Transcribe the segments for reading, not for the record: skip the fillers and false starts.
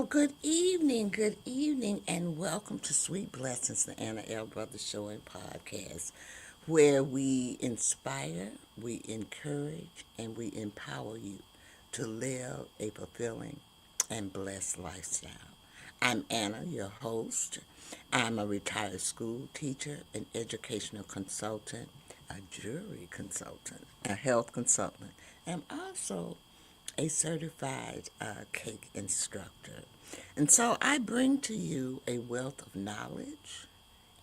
Good evening, and welcome to Sweet Blessings, the Anna L. Brothers Show and Podcast, where we inspire, we encourage, and we empower you to live a fulfilling and blessed lifestyle. I'm Anna, your host. I'm a retired school teacher, an educational consultant, a jury consultant, a health consultant, and also a certified cake instructor. And so I bring to you a wealth of knowledge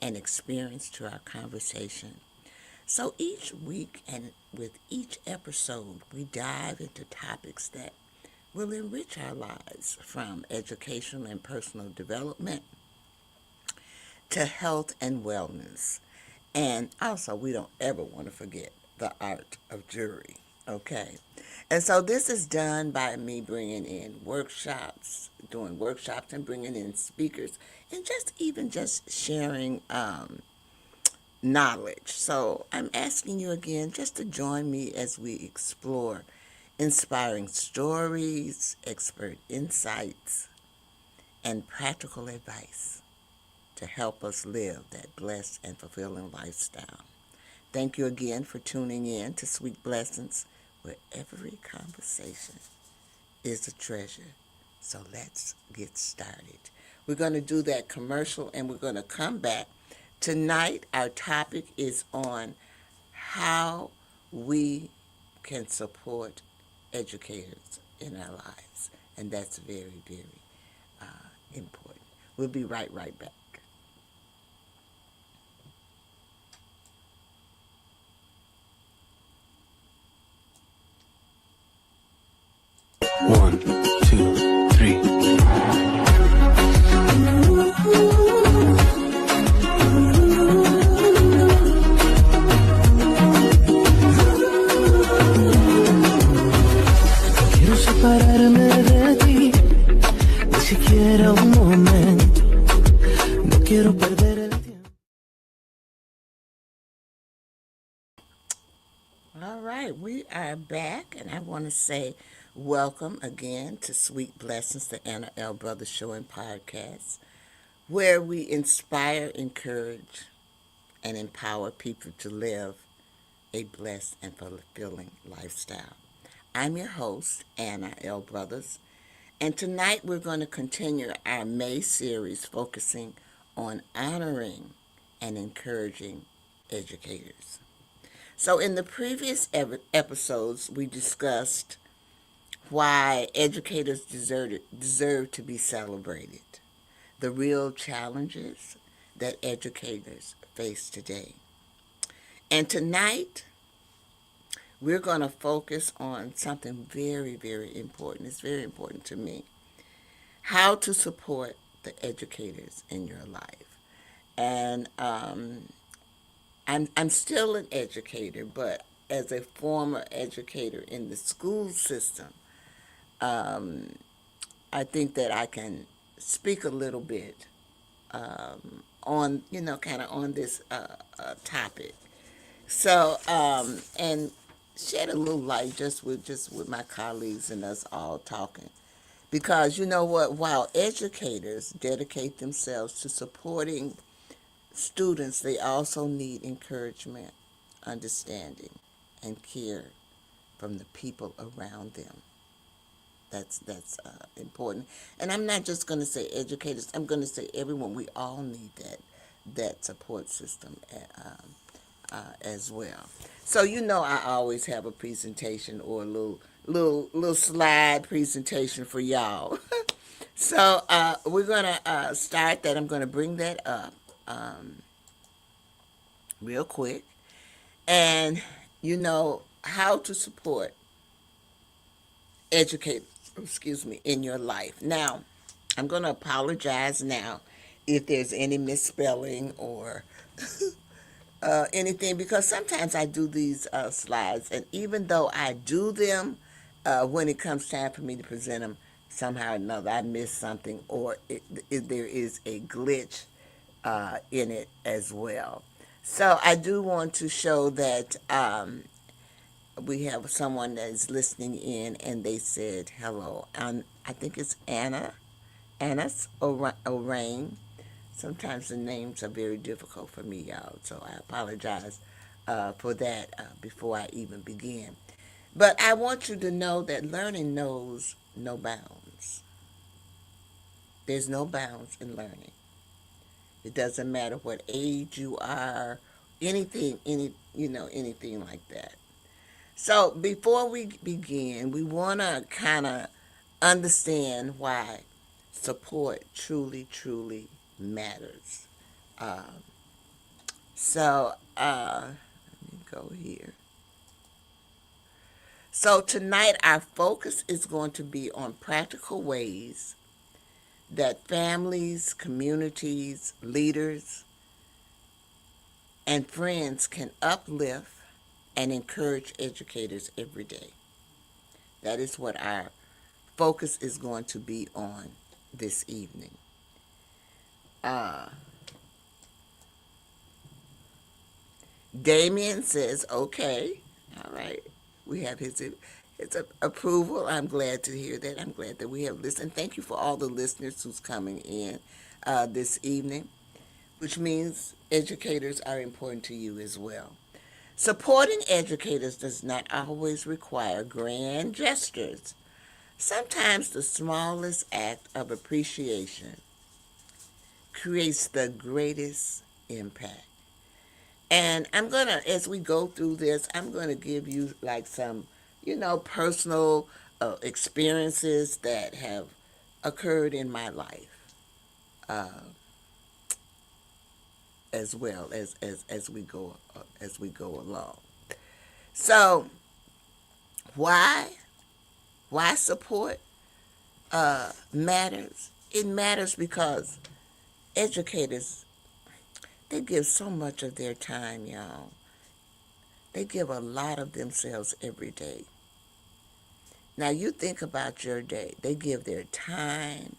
and experience to our conversation. So each week and with each episode, we dive into topics that will enrich our lives, from educational and personal development to health and wellness. And also, we don't ever want to forget the art of jury. Okay. And so this is done by me bringing in workshops, doing workshops and bringing in speakers, and just sharing knowledge. So I'm asking you again just to join me as we explore inspiring stories, expert insights, and practical advice to help us live that blessed and fulfilling lifestyle. Thank you again for tuning in to Sweet Blessings, where every conversation is a treasure. So let's get started. We're going to do that commercial and we're going to come back. Tonight, our topic is on how we can support educators in our lives. And that's very, very important. We'll be right back. One, two, three. Quiero separarme de ti, ni siquiera un momento. No quiero perder el tiempo. All right, we are back, and I want to say welcome again to Sweet Blessings, the Anna L. Brothers Show and Podcast, where we inspire, encourage, and empower people to live a blessed and fulfilling lifestyle. I'm your host, Anna L. Brothers, and tonight we're going to continue our May series focusing on honoring and encouraging educators. So in the previous episodes, we discussed why educators deserve to be celebrated, the real challenges that educators face today. And tonight, we're going to focus on something very, very important. It's very important to me. How to support the educators in your life. And I'm still an educator, but as a former educator in the school system, I think that I can speak a little bit on, kind of on this topic. So, and shed a little light just with my colleagues and us all talking. Because you know what, while educators dedicate themselves to supporting students, they also need encouragement, understanding, and care from the people around them. That's important. And I'm not just going to say educators. I'm going to say everyone. We all need that support system as well. So I always have a presentation or a little slide presentation for y'all. So we're going to start that. I'm going to bring that up real quick. And how to support educate in your life. Now, I'm going to apologize now if there's any misspelling or anything, because sometimes I do these slides, and even though I do them, when it comes time for me to present them, somehow or another I miss something, or there is a glitch in it as well. So I do want to show that we have someone that is listening in, and they said hello. I think it's Anna Anas Orain. Sometimes the names are very difficult for me, y'all, so I apologize for that before I even begin. But I want you to know that learning knows no bounds. There's no bounds in learning. It doesn't matter what age you are, anything like that. So before we begin, we want to kind of understand why support truly, truly matters. Um, let me go here. So tonight, our focus is going to be on practical ways that families, communities, leaders, and friends can uplift and encourage educators every day. That is what our focus is going to be on this evening. Uh, Damien says, okay, all right. We have his approval. I'm glad to hear that. I'm glad that we have listened. Thank you for all the listeners who's coming in this evening, which means educators are important to you as well. Supporting educators does not always require grand gestures. Sometimes the smallest act of appreciation creates the greatest impact. And I'm going to, as we go through this, I'm going to give you like some, personal experiences that have occurred in my life uh, as well as we go along. So why support matters? It matters because educators, they give so much of their time, y'all. They give a lot of themselves every day. Now you think about your day. They give their time,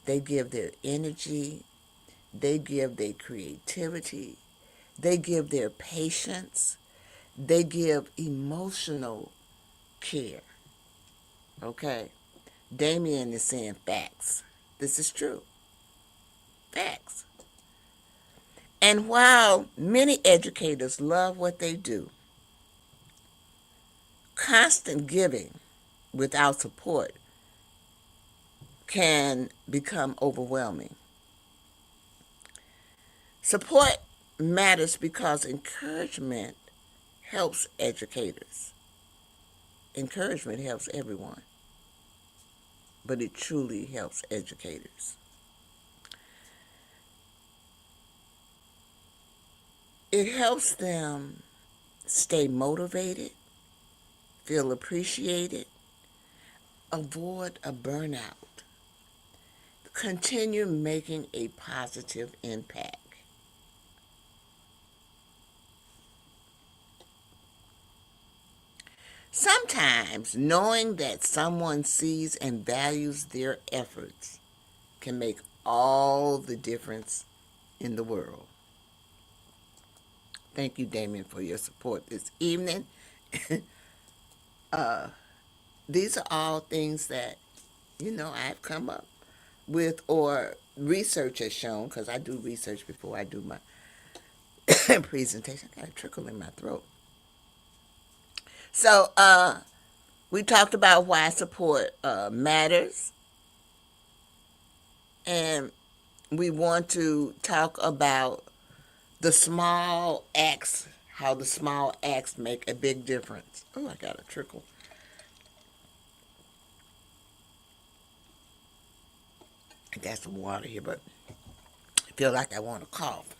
they give their energy, they give their creativity, they give their patience, they give emotional care. Okay? Damien is saying facts. This is true. Facts. And while many educators love what they do, constant giving without support can become overwhelming. Support matters because encouragement helps educators. Encouragement helps everyone, but it truly helps educators. It helps them stay motivated, feel appreciated, avoid a burnout, continue making a positive impact. Sometimes knowing that someone sees and values their efforts can make all the difference in the world. Thank you, Damien, for your support this evening. These are all things that, I've come up with or research has shown, because I do research before I do my presentation. I got a trickle in my throat. So, we talked about why support matters, and we want to talk about the small acts, how the small acts make a big difference. Oh, I got a trickle. I got some water here, but I feel like I want to cough.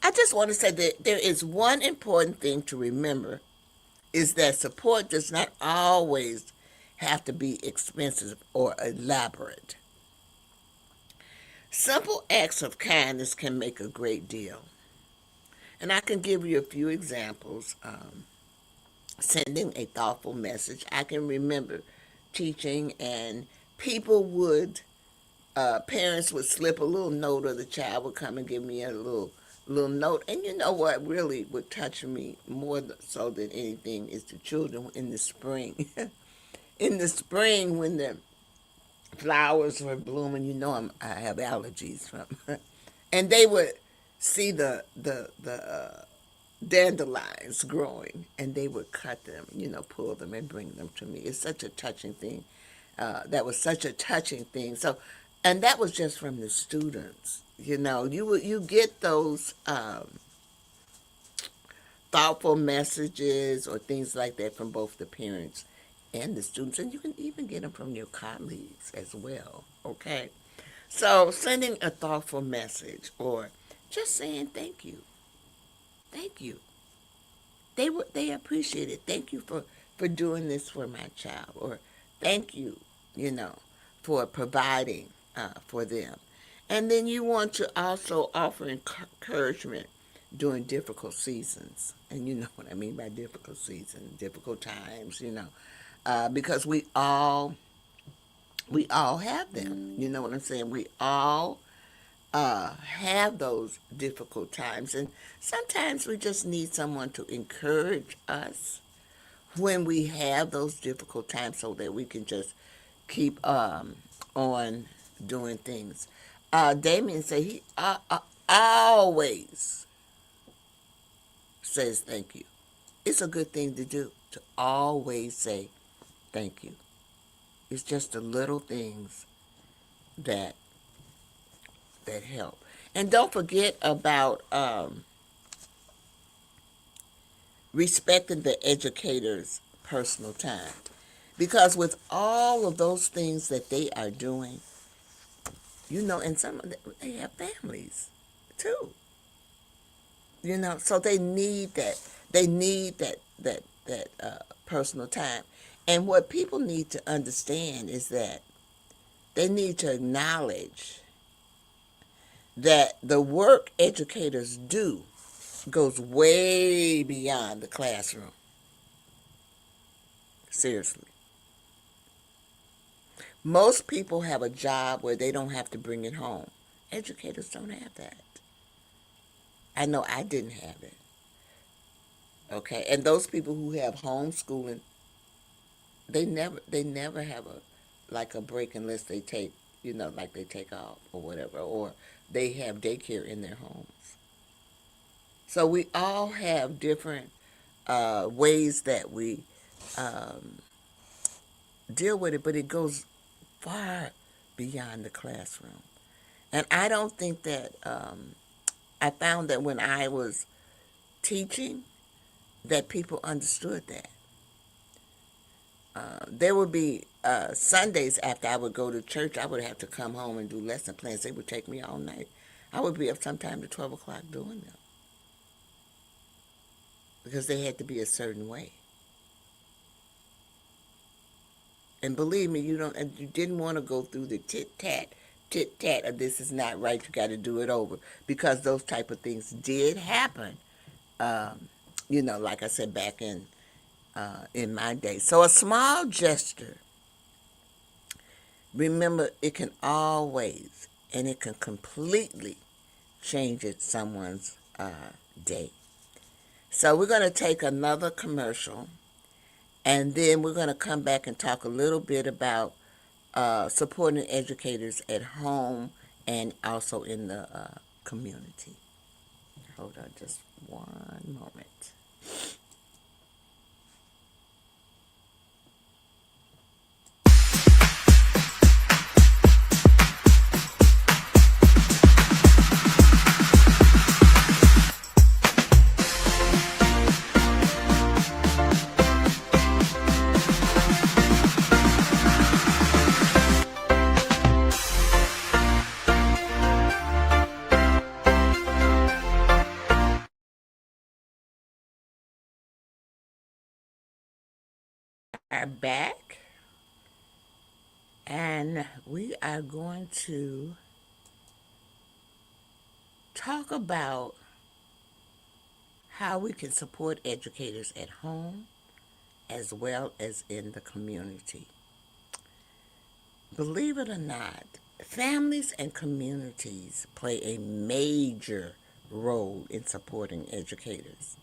I just want to say that there is one important thing to remember is that support does not always have to be expensive or elaborate. Simple acts of kindness can make a great deal. And I can give you a few examples. Sending a thoughtful message. I can remember teaching, and people would, parents would slip a little note, or the child would come and give me a little note. And you know what really would touch me more so than anything is the children in the spring. In the spring, when the flowers were blooming. You know, I have allergies from, and they would see the dandelions growing, and they would cut them, pull them and bring them to me. It's such a touching thing. That was such a touching thing. So, and that was just from the students. You get those thoughtful messages or things like that from both the parents and the students, and you can even get them from your colleagues as well. Okay, so sending a thoughtful message or just saying thank you. They appreciate it. Thank you for doing this for my child, or thank you, you know, for providing for them. And then you want to also offer encouragement during difficult seasons, and you know what I mean by difficult seasons, difficult times, because we all have them. You know what I'm saying? We all have those difficult times. And sometimes we just need someone to encourage us when we have those difficult times so that we can just keep on doing things. Damien said he always says thank you. It's a good thing to do, to always say thank you. It's just the little things that help. And don't forget about respecting the educator's personal time. Because with all of those things that they are doing, and some of them, they have families too. So they need that. They need that personal time. And what people need to understand is that they need to acknowledge that the work educators do goes way beyond the classroom. Seriously. Most people have a job where they don't have to bring it home. Educators don't have that. I know I didn't have it. Okay, and those people who have homeschooling, they never have a break unless they take, like they take off or whatever, or they have daycare in their homes. So we all have different ways that we um, deal with it, but it goes far beyond the classroom. And I don't think that I found that when I was teaching, that people understood that. There would be Sundays after I would go to church, I would have to come home and do lesson plans. They would take me all night. I would be up sometime to 12 o'clock doing them because they had to be a certain way. And believe me, you didn't want to go through the tit tat, or this is not right, you got to do it over, because those type of things did happen. Like I said, back in my day. So a small gesture, remember, it can always and it can completely change someone's day. So we're going to take another commercial, and then we're going to come back and talk a little bit about supporting educators at home and also in the community. Hold on just one moment. Are back, and we are going to talk about how we can support educators at home as well as in the community. Believe it or not, families and communities play a major role in supporting educators.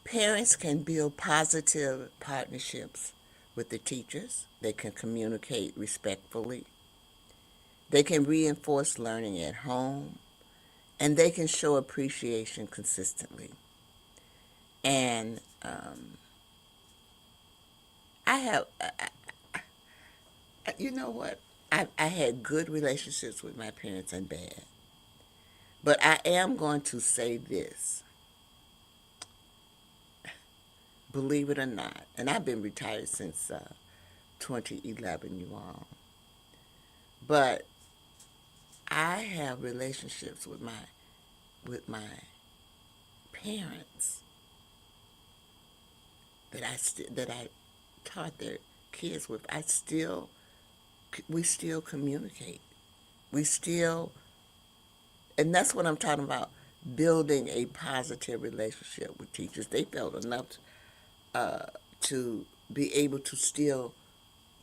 Parents can build positive partnerships with the teachers. They can communicate respectfully. They can reinforce learning at home. And they can show appreciation consistently. And I have, you know what? I had good relationships with my parents and bad. But I am going to say this, believe it or not, and I've been retired since 2011, you all. But I have relationships with my parents that I taught their kids with. We still communicate. We still, and that's what I'm talking about. Building a positive relationship with teachers. They felt enough uh, to be able to still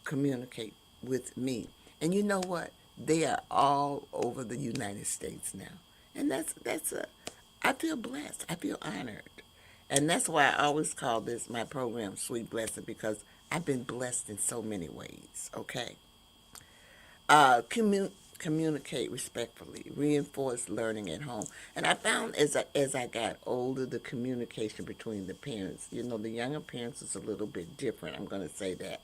communicate with me. And you know what? They are all over the United States now. And I feel blessed. I feel honored. And that's why I always call this my program Sweet Blessing, because I've been blessed in so many ways. Okay. Communicate respectfully, reinforce learning at home. And I found as I got older, the communication between the parents, the younger parents is a little bit different. I'm going to say that.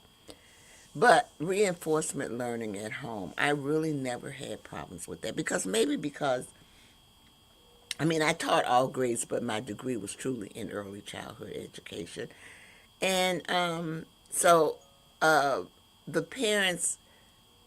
But reinforcement learning at home, I really never had problems with that, because I mean, I taught all grades, but my degree was truly in early childhood education. And so uh, the parents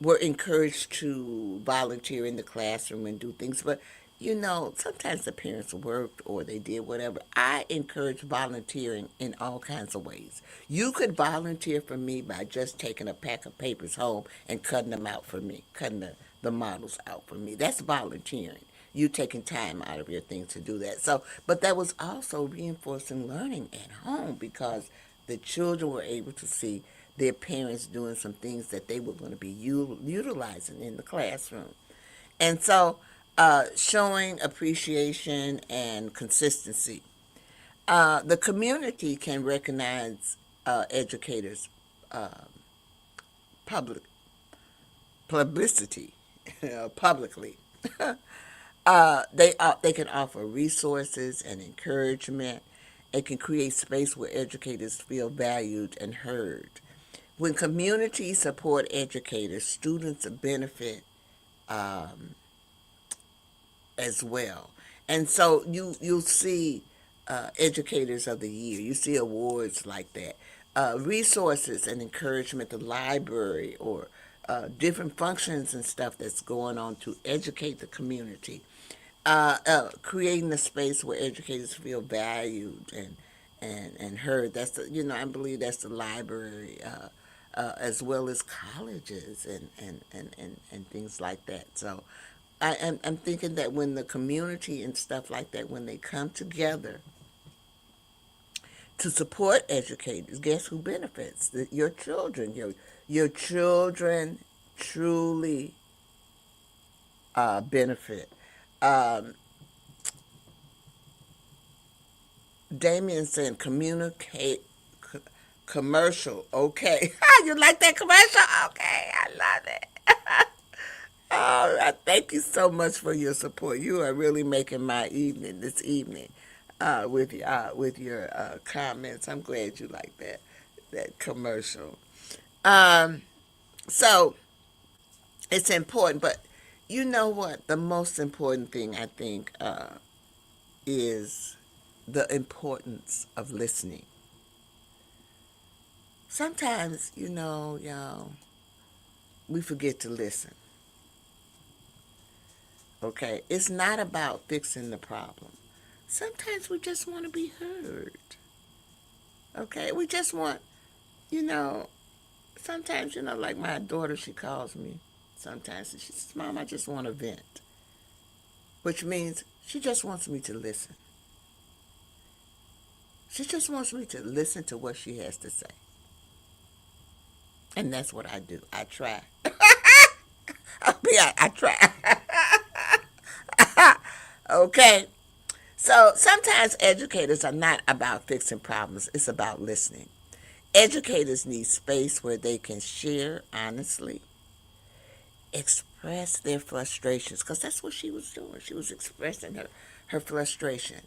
were encouraged to volunteer in the classroom and do things. But, sometimes the parents worked or they did whatever. I encourage volunteering in all kinds of ways. You could volunteer for me by just taking a pack of papers home and cutting them out for me, cutting the models out for me. That's volunteering. You taking time out of your thing to do that. So, but that was also reinforcing learning at home, because the children were able to see their parents doing some things that they were going to be utilizing in the classroom. And so, showing appreciation and consistency. The community can recognize educators' uh, public publicity publicly. They can offer resources and encouragement. It can create space where educators feel valued and heard. When communities support educators, students benefit um, as well. And so you'll see educators of the year. You see awards like that. Resources and encouragement, the library, or different functions and stuff that's going on to educate the community. Creating a space where educators feel valued and heard. I believe that's the library, as well as colleges and things like that. So I'm thinking that when the community and stuff like that, when they come together to support educators, guess who benefits? Your children. Your children truly benefit. Um, Damien said communicate commercial. Okay. You like that commercial? Okay, I love it. All right. Thank you so much for your support. You are really making my evening this evening with your comments. I'm glad you like that commercial. Um, so it's important, but you know what? The most important thing, I think, is the importance of listening. Sometimes, y'all, we forget to listen. Okay? It's not about fixing the problem. Sometimes we just want to be heard. Okay? We just want, you know, sometimes, like my daughter, she calls me sometimes and she says, Mom, I just want to vent. Which means she just wants me to listen. She just wants me to listen to what she has to say. And that's what I do. I try. Yeah, I try. Okay. So sometimes educators are not about fixing problems, it's about listening. Educators need space where they can share honestly, express their frustrations, because that's what she was doing. She was expressing her frustration,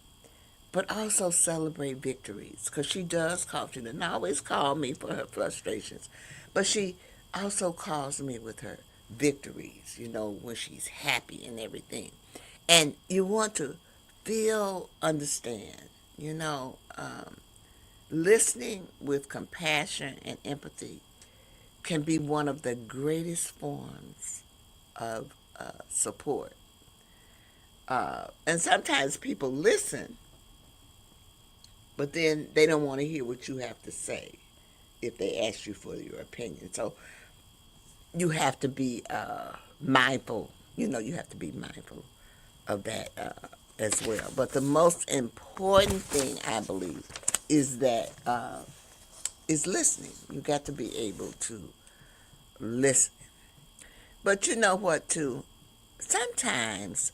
but also celebrate victories, because she does call. She doesn't always call me for her frustrations, but she also calls me with her victories, when she's happy and everything. And you want to feel, understand, you know, um, listening with compassion and empathy can be one of the greatest forms of support. And sometimes people listen, but then they don't want to hear what you have to say if they ask you for your opinion. So you have to be mindful. You have to be mindful of that as well. But the most important thing, I believe, is that is listening. You got to be able to listen. But you know what, too? Sometimes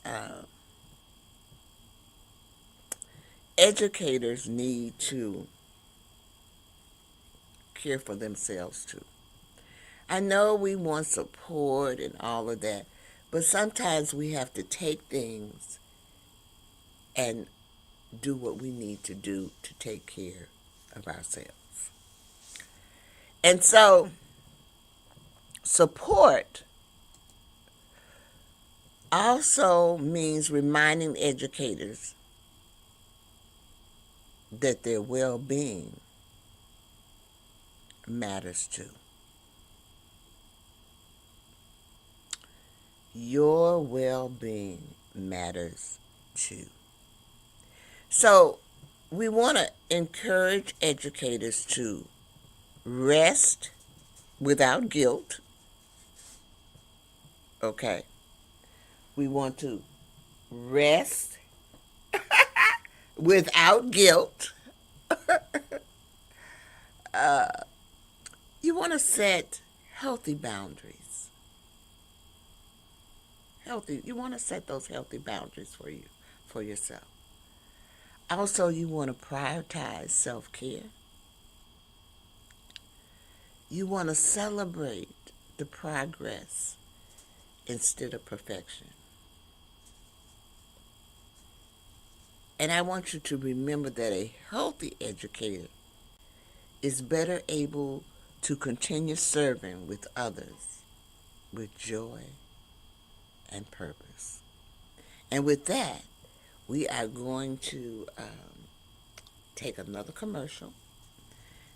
educators need to care for themselves, too. I know we want support and all of that, but sometimes we have to take things and do what we need to do to take care of ourselves. And so, support also means reminding educators that their well being matters too. Your well being matters too. So, we want to encourage educators to rest without guilt, okay? We want to rest without guilt. You want to set healthy boundaries. You want to set those healthy boundaries for yourself. Also, you want to prioritize self-care. You want to celebrate the progress instead of perfection. And I want you to remember that a healthy educator is better able to continue serving with others with joy and purpose. And with that, we are going to take another commercial,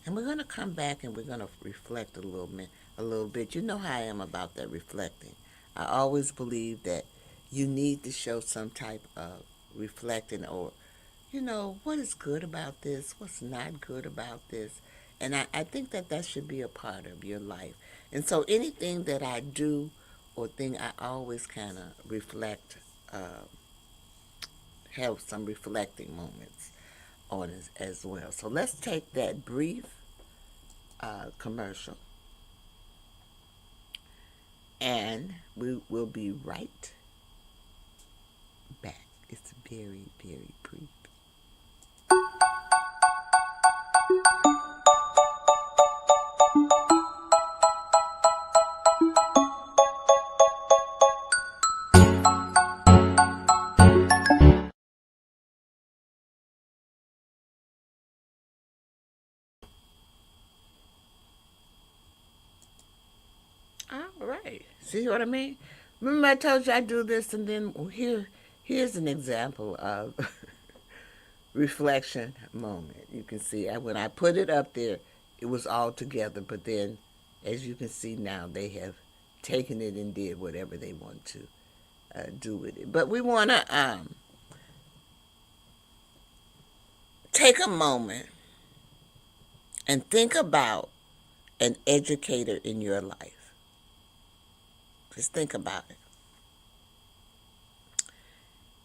and we're going to come back and we're going to reflect a little bit. You know how I am about that reflecting. I always believe that you need to show some type of reflecting, or what is good about this, what's not good about this. And I think that should be a part of your life. And so anything that I do or thing, I always kind of uh, have some reflecting moments on it as well. So let's take that brief commercial, and we will be right back. It's very, very brief. All right. See what I mean? Remember I told you I do this, and then here's an example of reflection moment. You can see when I put it up there, it was all together, but then, as you can see now, they have taken it and did whatever they want to do with it. But we want to take a moment and think about an educator in your life. Just think about it.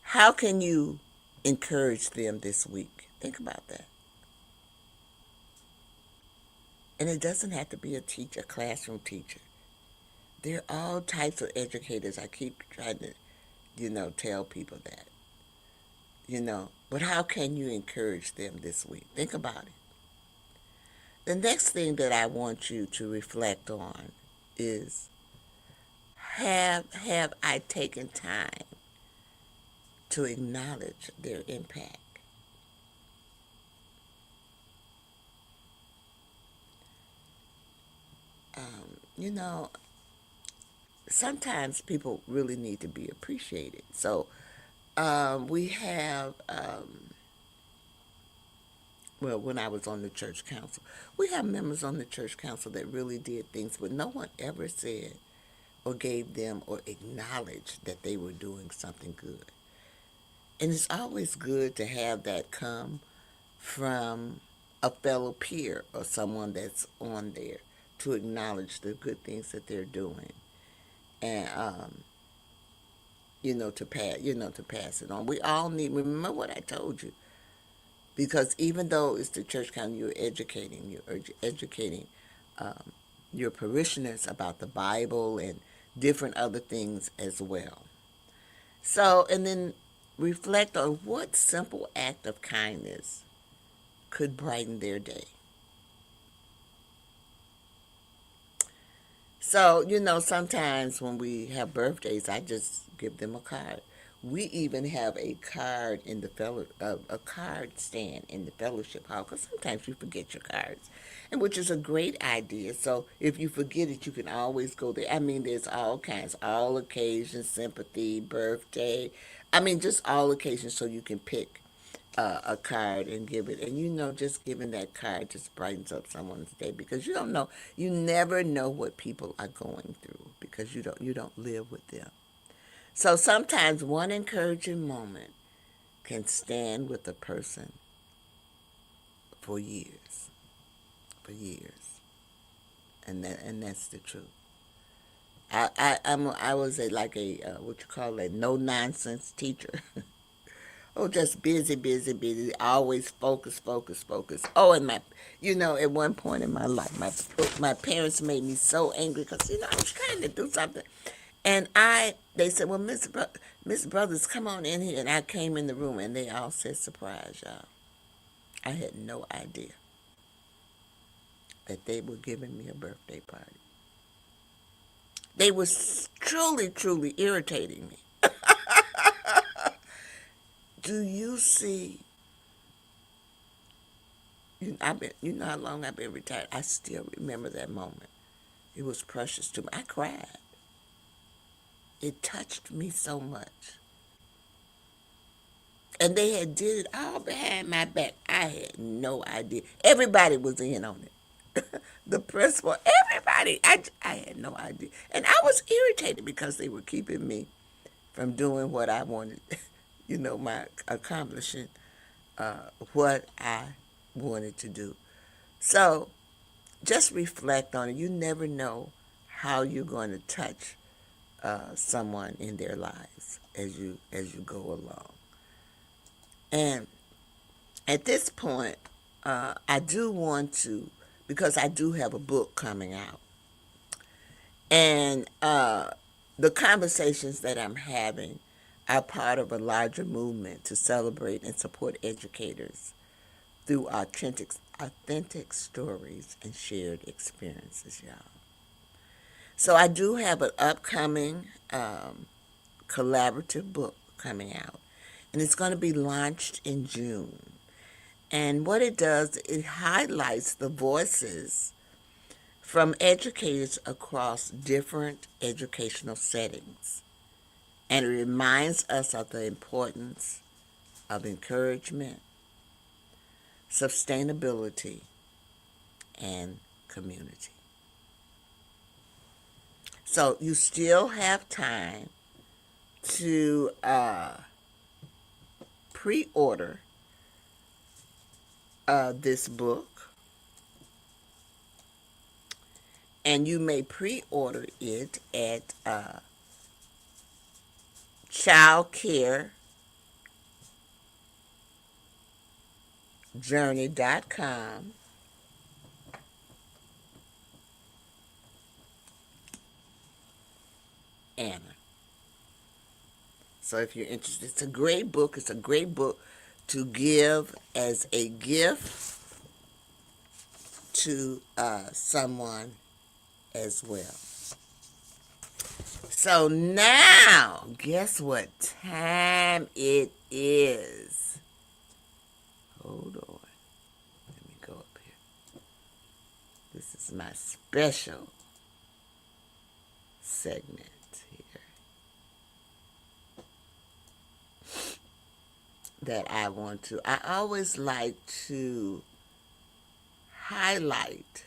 How can you encourage them this week? Think about that. And it doesn't have to be a teacher, a classroom teacher. There are all types of educators. I keep trying to, tell people that. But how can you encourage them this week? Think about it. the next thing that I want you to reflect on is, have I taken time to acknowledge their impact? You know, sometimes people really need to be appreciated. So we have, well, when I was on the church council, we have members on the church council that really did things, but no one ever said or gave them or acknowledged that they were doing something good. And it's always good to have that come from a fellow peer or someone that's on there to acknowledge the good things that they're doing, and to pass it on. We all need, remember what I told you, because even though it's the church council, you're educating um, your parishioners about the Bible and different other things as well. So, and then reflect on what simple act of kindness could brighten their day. So, sometimes when we have birthdays, I just give them a card. We even have a card in the a card stand in the fellowship hall, because sometimes you forget your cards, and which is a great idea. So if you forget it, you can always go there. I mean, there's all kinds, all occasions, sympathy, birthday. I mean, just all occasions, so you can pick a card and give it. And just giving that card just brightens up someone's day, because you don't know, you never know what people are going through, because you don't live with them. So sometimes one encouraging moment can stand with a person for years, and that's the truth. I was like a what you call a no nonsense teacher. Oh, just busy, busy, busy. Always focus, focus, focus. Oh, and at one point in my life, my parents made me so angry, because I was trying to do something, and they said, "Well, Miss Brothers, come on in here." And I came in the room, and they all said, "Surprise, y'all." I had no idea that they were giving me a birthday party. They were truly, truly irritating me. Do you see? You know how long I've been retired. I still remember that moment. It was precious to me. I cried. It touched me so much. And they had did it all behind my back. I had no idea. Everybody was in on it. The principal, everybody. I had no idea. And I was irritated, because they were keeping me from doing what I wanted, my accomplishing what I wanted to do. So just reflect on it. You never know how you're going to touch someone in their lives as you go along. And at this point, I do want to, because I do have a book coming out, and the conversations that I'm having are part of a larger movement to celebrate and support educators through authentic stories and shared experiences, y'all. So I do have an upcoming collaborative book coming out, and it's going to be launched in June. And what it does, it highlights the voices from educators across different educational settings, and it reminds us of the importance of encouragement, sustainability, and community. So you still have time to pre-order this book, and you may pre-order it at childcarejourney.com. Anna. So if you're interested, it's a great book. It's a great book to give as a gift to someone as well. So now, guess what time it is? Hold on. Let me go up here. This is my special segment here that I want to. I always like to highlight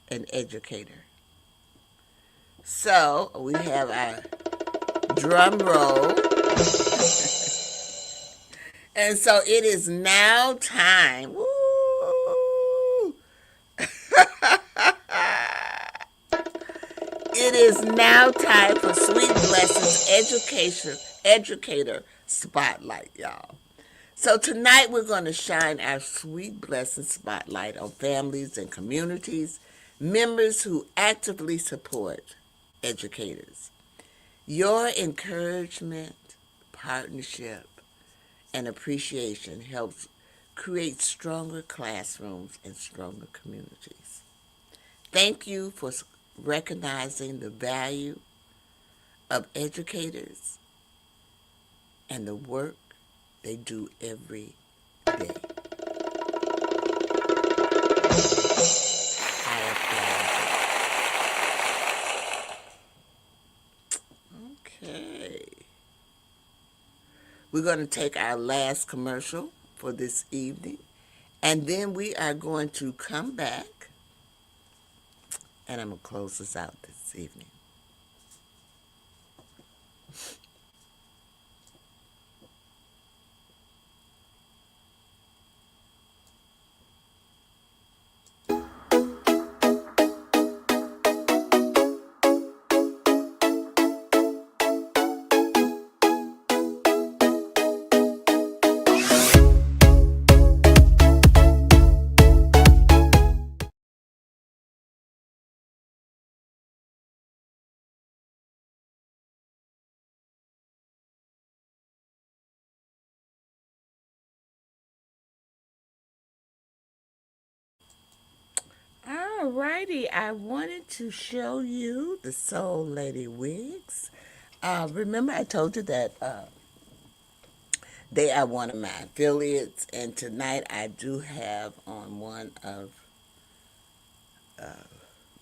an educator. So we have our drum roll. And so it is now time. Woo! It is now time for Sweet Blessings Educator Spotlight, y'all. So tonight we're going to shine our Sweet Blessing Spotlight on families and communities, members who actively support educators. Your encouragement, partnership, and appreciation helps create stronger classrooms and stronger communities. Thank you for recognizing the value of educators and the work they do every day. I applaud you. Okay. We're going to take our last commercial for this evening, and then we are going to come back, and I'm going to close this out this evening. Alrighty, I wanted to show you the Soul Lady wigs. Remember I told you that they are one of my affiliates, and tonight I do have on one of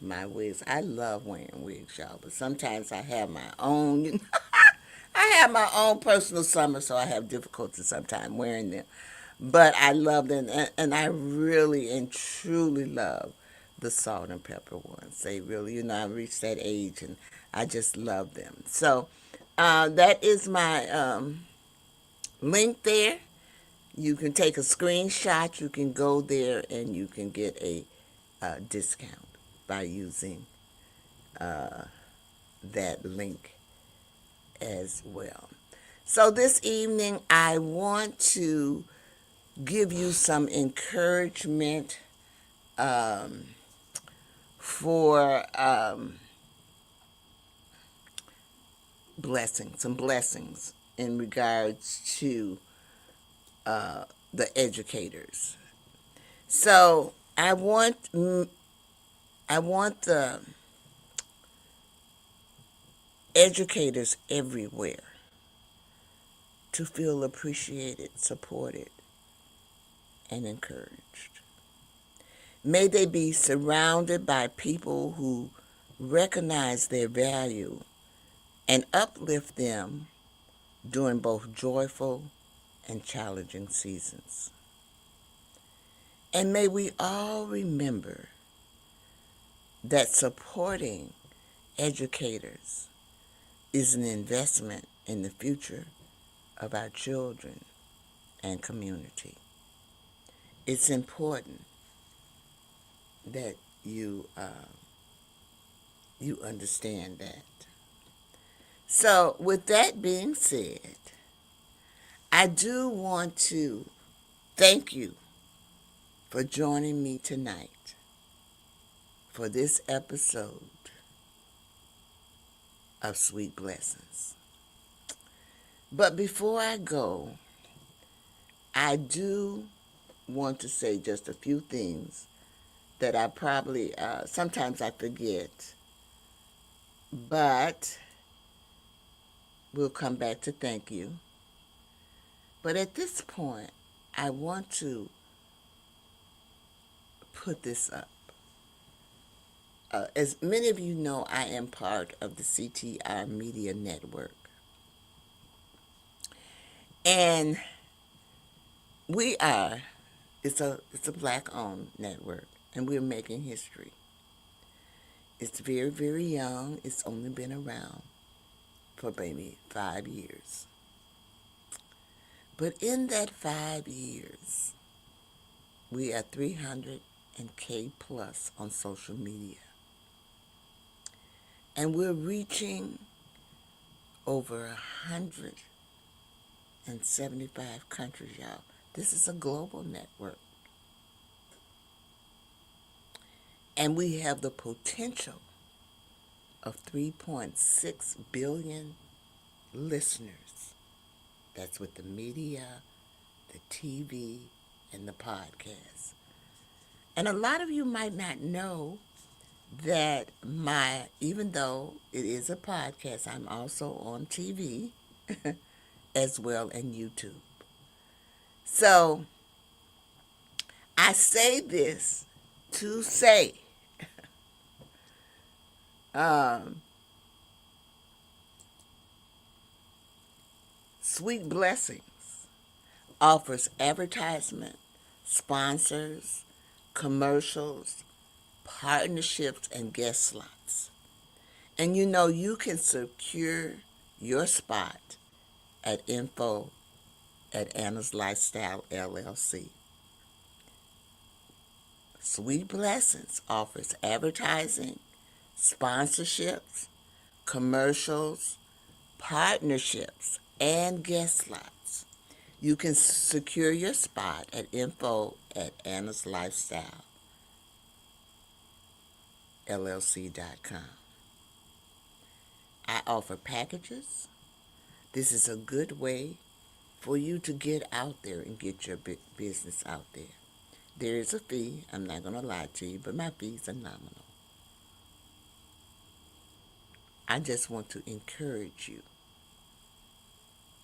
my wigs. I love wearing wigs, y'all, but sometimes I have my own. I have my own personal summer, so I have difficulty sometimes wearing them. But I love them, and I really and truly love the salt and pepper ones. They really, I've reached that age, and I just love them. So that is my link there. You can take a screenshot. You can go there, and you can get a discount by using that link as well. So this evening, I want to give you some encouragement for some blessings in regards to the educators. So I want the educators everywhere to feel appreciated, supported, and encouraged. May they be surrounded by people who recognize their value and uplift them during both joyful and challenging seasons. And may we all remember that supporting educators is an investment in the future of our children and community. It's important that you understand that. So, with that being said, I do want to thank you for joining me tonight for this episode of Sweet Blessings. But before I go, I do want to say just a few things that I probably, sometimes I forget, but we'll come back to thank you. But at this point, I want to put this up. As many of you know, I am part of the CTR Media Network. And we are, it's a black-owned network, and we're making history. It's very, very young. It's only been around for maybe 5 years. But in that 5 years, we are 300K plus on social media. And we're reaching over 175 countries, y'all. This is a global network. And we have the potential of 3.6 billion listeners. That's with the media, the TV, and the podcast. And a lot of you might not know that even though it is a podcast, I'm also on TV as well and YouTube. So I say this to say, Sweet Blessings offers advertisement, sponsors, commercials, partnerships, and guest slots. And you can secure your spot at info at Anna's Lifestyle LLC. Sweet Blessings offers advertising, sponsorships, commercials, partnerships, and guest slots. You can secure your spot at info at Anna's Lifestyle LLC.com. I offer packages. This is a good way for you to get out there and get your business out there. There is a fee. I'm not going to lie to you, but my fees are nominal. I just want to encourage you,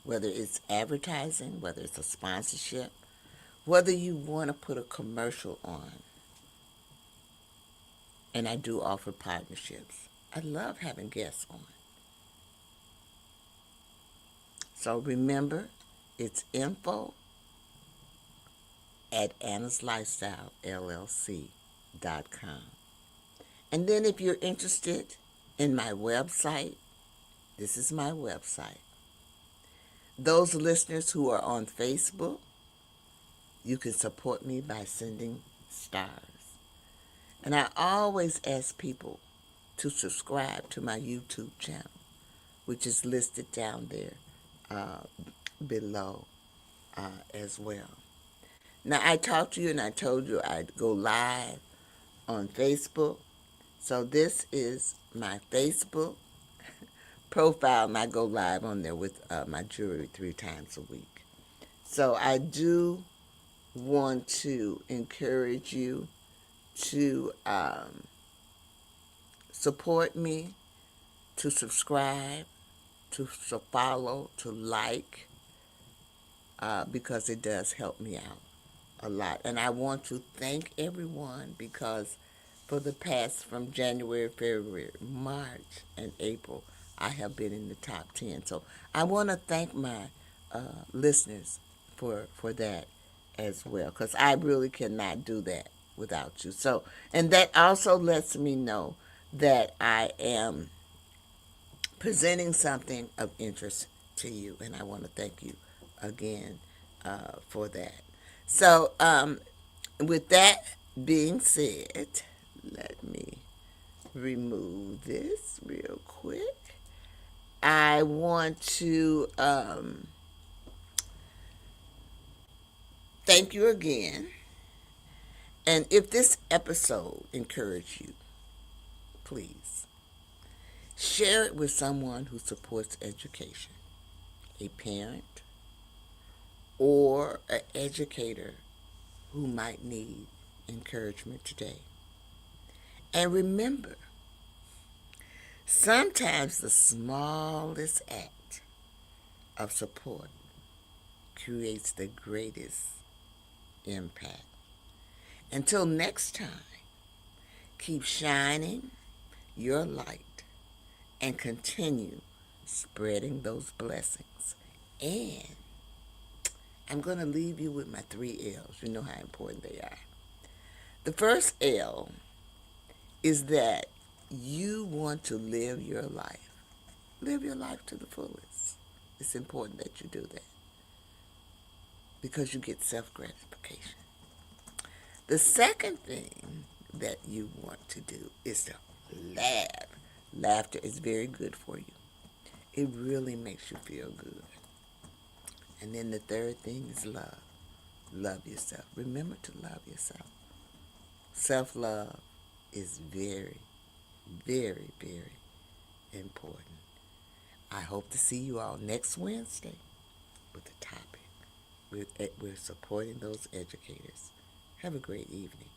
whether it's advertising, whether it's a sponsorship, whether you want to put a commercial on. And I do offer partnerships. I love having guests on. So remember, it's info at Anna's Lifestyle LLC.com. And then if you're interested in my website, this is my website. Those listeners who are on Facebook, you can support me by sending stars. And I always ask people to subscribe to my YouTube channel, which is listed down there below as well. Now, I talked to you and I told you I'd go live on Facebook. So this is my Facebook profile, and I go live on there with my jewelry 3 times a week. So I do want to encourage you to support me, to subscribe, to follow, to like, because it does help me out a lot. And I want to thank everyone because for the past, from January, February, March, and April, I have been in the top 10. So I want to thank my listeners for that as well, because I really cannot do that without you. So, and that also lets me know that I am presenting something of interest to you, and I want to thank you again for that. So, with that being said, let me remove this real quick. I want to thank you again. And if this episode encouraged you, please share it with someone who supports education, a parent or an educator who might need encouragement today. And remember, sometimes the smallest act of support creates the greatest impact. Until next time, keep shining your light and continue spreading those blessings. And I'm going to leave you with my 3 L's. You know how important they are. The first L is that you want to live your life. Live your life to the fullest. It's important that you do that because you get self-gratification. The second thing that you want to do is to laugh. Laughter is very good for you. It really makes you feel good. And then the third thing is love. Love yourself. Remember to love yourself. Self-love is very, very, very important. I hope to see you all next Wednesday with a topic. We're supporting those educators. Have a great evening.